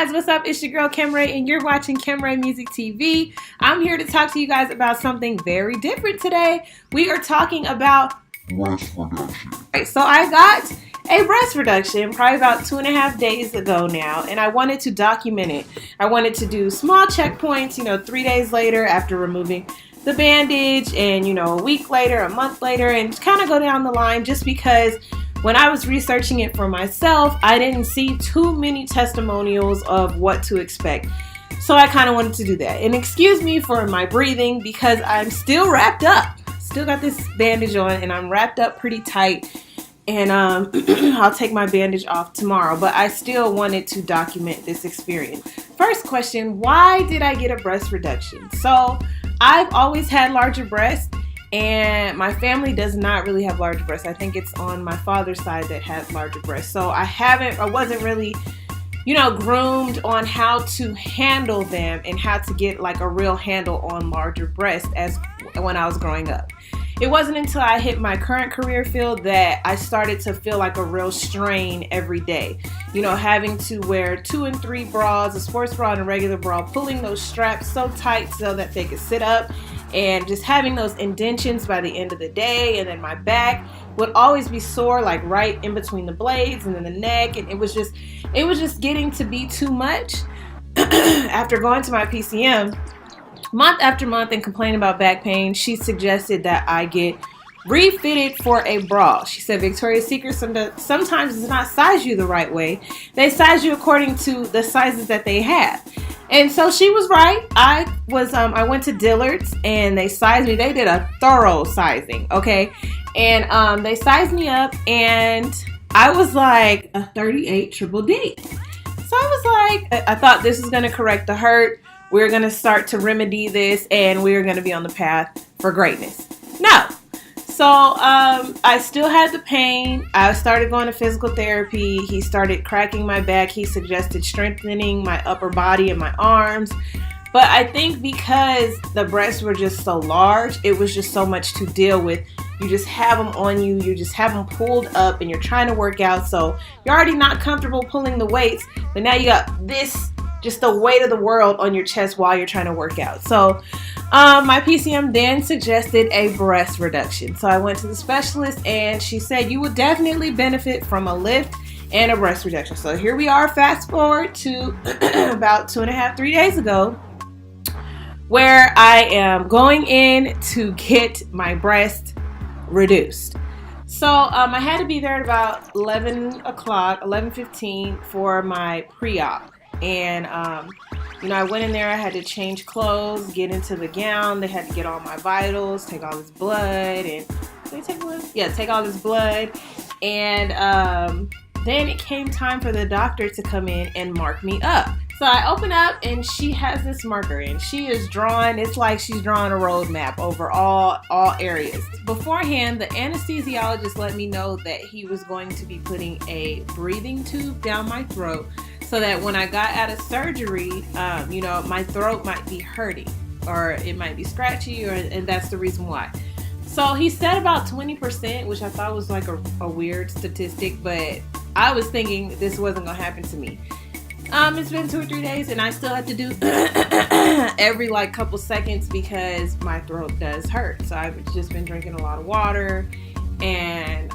guys, what's up? It's your girl Camerae and you're watching Camerae Music TV. I'm here to talk to you guys about something very different today. We are talking about breast reduction. Right, so I got a breast reduction probably about 2.5 days ago now, and I wanted to document it. I wanted to do small checkpoints, 3 days later after removing the bandage, and a week later, a month later, and kind of go down the line, just because when I was researching it for myself, I didn't see too many testimonials of what to expect. So I kind of wanted to do that. And excuse me for my breathing because I'm still wrapped up. Still got this bandage on and I'm wrapped up pretty tight. And I'll take my bandage off tomorrow. But I still wanted to document this experience. First question, why did I get a breast reduction? So I've always had larger breasts. And my family does not really have large breasts. I think it's on my father's side that has larger breasts. So I wasn't really, groomed on how to handle them and how to get like a real handle on larger breasts as when I was growing up. It wasn't until I hit my current career field that I started to feel like a real strain every day. Having to wear 2 and 3 bras, a sports bra and a regular bra, pulling those straps so tight so that they could sit up, and just having those indentions by the end of the day. And then my back would always be sore, like right in between the blades and then the neck. And it was just getting to be too much. After going to my PCM month after month and complaining about back pain, she suggested that I get refitted for a bra. She said Victoria's Secret sometimes does not size you the right way. They size you according to the sizes that they have. And so she was right. I went to Dillard's and they sized me. They did a thorough sizing, okay? And they sized me up and I was like a 38 triple D. So I was like, I thought this was going to correct the hurt. We're going to start to remedy this and we're going to be on the path for greatness. No. So I still had the pain. I started going to physical therapy. He started cracking my back. He suggested strengthening my upper body and my arms. But I think because the breasts were just so large, it was just so much to deal with. You just have them on you. You just have them pulled up and you're trying to work out. So you're already not comfortable pulling the weights. But now you got this, just the weight of the world on your chest while you're trying to work out. So my PCM then suggested a breast reduction. So I went to the specialist and she said you would definitely benefit from a lift and a breast reduction. So here we are, fast forward to about 2.5, 3 days ago, where I am going in to get my breast reduced. So I had to be there at about 11 o'clock, 11:15 for my pre-op. And, I went in there, I had to change clothes, get into the gown. They had to get all my vitals, take all this blood, and did they take blood? Yeah, take all this blood. And then it came time for the doctor to come in and mark me up. So I open up and she has this marker and she is drawing, it's like she's drawing a road map over all areas. Beforehand, the anesthesiologist let me know that he was going to be putting a breathing tube down my throat so that when I got out of surgery, my throat might be hurting or it might be scratchy, and that's the reason why. So he said about 20%, which I thought was like a weird statistic, but I was thinking this wasn't going to happen to me. It's been 2 or 3 days and I still have to do every couple seconds because my throat does hurt. So I've just been drinking a lot of water and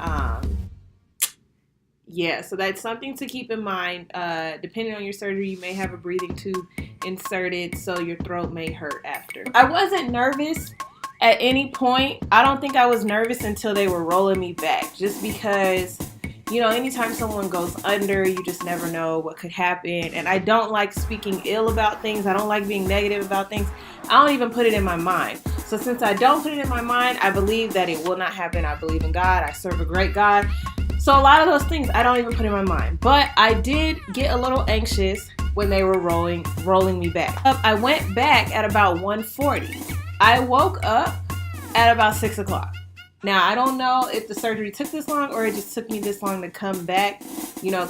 so that's something to keep in mind. Depending on your surgery, you may have a breathing tube inserted so your throat may hurt after. I wasn't nervous at any point. I don't think I was nervous until they were rolling me back, just because anytime someone goes under, you just never know what could happen. And I don't like speaking ill about things. I don't like being negative about things. I don't even put it in my mind. So since I don't put it in my mind, I believe that it will not happen. I believe in God. I serve a great God. So a lot of those things I don't even put in my mind. But I did get a little anxious when they were rolling me back. I went back at about 1:40. I woke up at about 6 o'clock. Now, I don't know if the surgery took this long or it just took me this long to come back,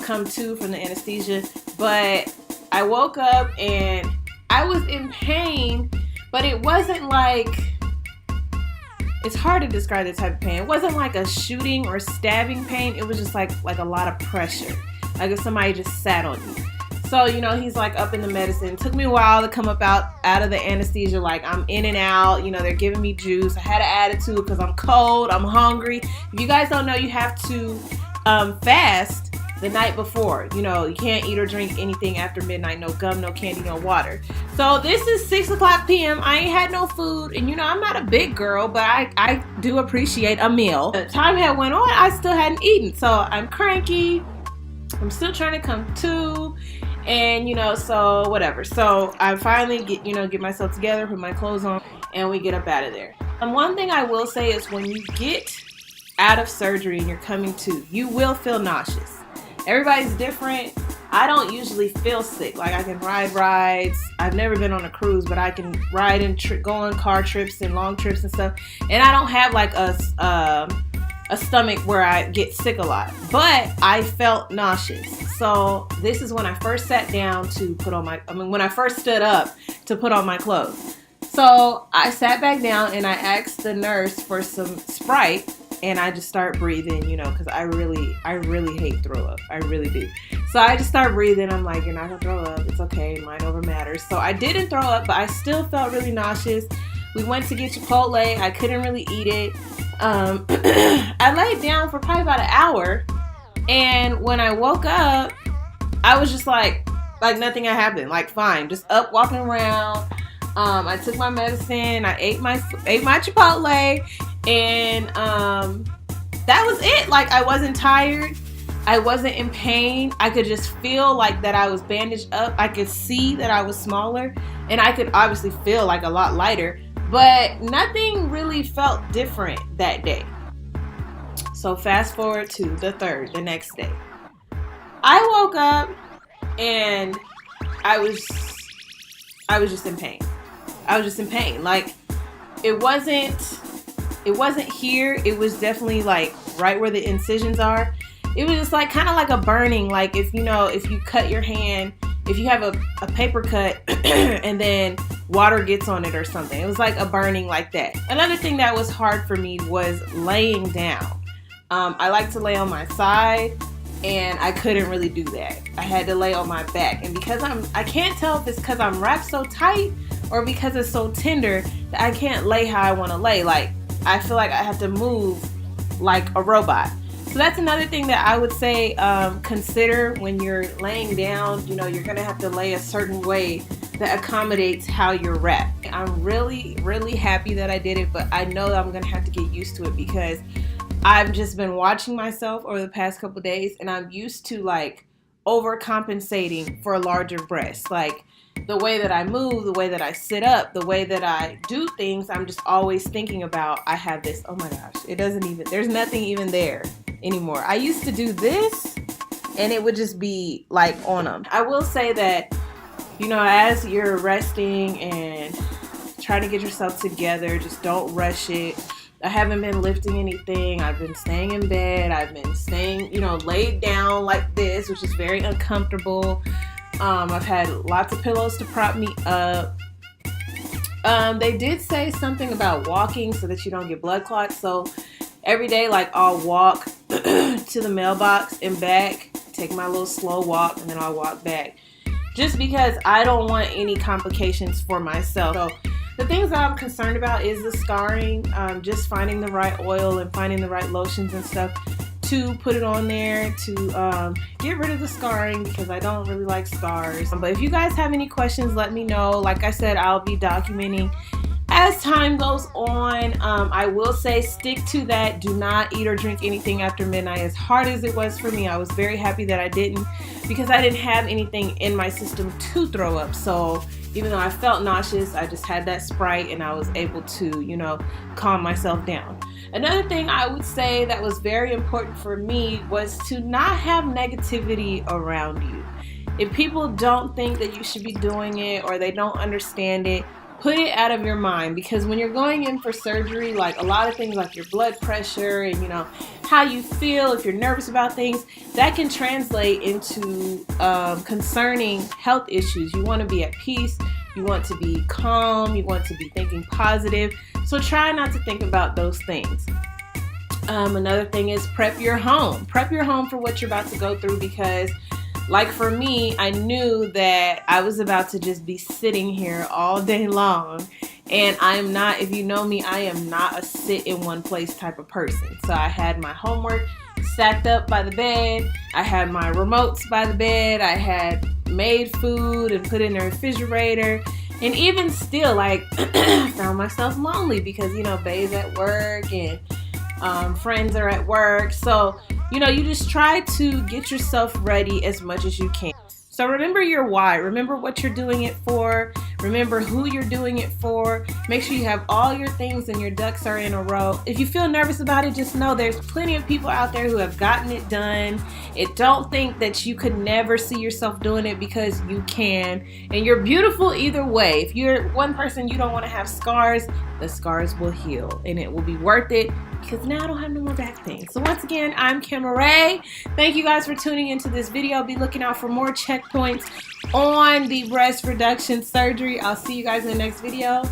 come to from the anesthesia. But I woke up and I was in pain, but it wasn't like, it's hard to describe the type of pain. It wasn't like a shooting or stabbing pain. It was just like a lot of pressure. Like if somebody just sat on you. So, he's like up in the medicine. It took me a while to come up out of the anesthesia. Like, I'm in and out. They're giving me juice. I had an attitude because I'm cold. I'm hungry. If you guys don't know, you have to fast the night before. You can't eat or drink anything after midnight. No gum, no candy, no water. So this is 6 o'clock p.m. I ain't had no food. And, I'm not a big girl, but I do appreciate a meal. The time had went on. I still hadn't eaten. So I'm cranky. I'm still trying to come to. And, so whatever. So I finally get myself together, put my clothes on, and we get up out of there. And one thing I will say is when you get out of surgery and you're coming to, you will feel nauseous. Everybody's different. I don't usually feel sick. Like, I can ride rides. I've never been on a cruise, but I can ride and go on car trips and long trips and stuff. And I don't have like a stomach where I get sick a lot, but I felt nauseous. So this is when I first sat down to put on when I first stood up to put on my clothes. So I sat back down and I asked the nurse for some Sprite, and I just start breathing, because I really hate throw up. I really do. So I just start breathing. I'm like, you're not gonna throw up. It's okay. Mind over matters. So I didn't throw up, but I still felt really nauseous. We went to get Chipotle. I couldn't really eat it. I laid down for probably about an hour, and when I woke up, I was just like nothing had happened. Like, fine, just up, walking around. I took my medicine. I ate my Chipotle, and that was it. Like, I wasn't tired. I wasn't in pain. I could just feel like that I was bandaged up. I could see that I was smaller, and I could obviously feel like a lot lighter. But nothing really felt different that day. So fast forward to the next day. I woke up and I was just in pain. I was just in pain. Like, it wasn't here. It was definitely like right where the incisions are. It was just like kind of like a burning. Like, if you cut your hand, if you have a paper cut and then water gets on it or something. It was like a burning like that. Another thing that was hard for me was laying down. I like to lay on my side, and I couldn't really do that. I had to lay on my back. And because I can't tell if it's because I'm wrapped so tight or because it's so tender that I can't lay how I want to lay. Like, I feel like I have to move like a robot. So that's another thing that I would say consider when you're laying down. You're going to have to lay a certain way that accommodates how you're wrapped. I'm really, really happy that I did it, but I know that I'm going to have to get used to it because I've just been watching myself over the past couple days, and I'm used to like overcompensating for a larger breast. Like, the way that I move, the way that I sit up, the way that I do things, I'm just always thinking about, I have this. Oh my gosh, there's nothing even there anymore. I used to do this and it would just be like on them. I will say that, as you're resting and trying to get yourself together, just don't rush it. I haven't been lifting anything. I've been staying in bed. I've been staying, laid down like this, which is very uncomfortable. I've had lots of pillows to prop me up. They did say something about walking so that you don't get blood clots. So every day, like, I'll walk to the mailbox and back, take my little slow walk, and then I'll walk back. Just because I don't want any complications for myself. So the things that I'm concerned about is the scarring, just finding the right oil and finding the right lotions and stuff to put it on there to get rid of the scarring, because I don't really like scars. But if you guys have any questions, let me know. Like I said, I'll be documenting as time goes on. I will say, stick to that. Do not eat or drink anything after midnight. As hard as it was for me, I was very happy that I didn't, because I didn't have anything in my system to throw up. So even though I felt nauseous, I just had that Sprite and I was able to, calm myself down. Another thing I would say that was very important for me was to not have negativity around you. If people don't think that you should be doing it or they don't understand it, put it out of your mind, because when you're going in for surgery, like a lot of things like your blood pressure and how you feel, if you're nervous about things, that can translate into concerning health issues. You want to be at peace, you want to be calm, you want to be thinking positive. So try not to think about those things. Another thing is prep your home. Prep your home for what you're about to go through, because like for me, I knew that I was about to just be sitting here all day long. And I'm not, if you know me, I am not a sit in one place type of person. So I had my homework stacked up by the bed. I had my remotes by the bed. I had made food and put in the refrigerator. And even still, like, I found myself lonely because, you know, Bae's at work and friends are at work. So, you know, you just try to get yourself ready as much as you can. So remember your why. Remember what you're doing it for. Remember who you're doing it for. Make sure you have all your things and your ducks are in a row. If you feel nervous about it, just know there's plenty of people out there who have gotten it done. And don't think that you could never see yourself doing it, because you can. And you're beautiful either way. If you're one person you don't want to have scars, the scars will heal. And it will be worth it, because now I don't have no more back pain. So once again, I'm Camerae. Thank you guys for tuning into this video. Be looking out for more checkpoints on the breast reduction surgery. I'll see you guys in the next video.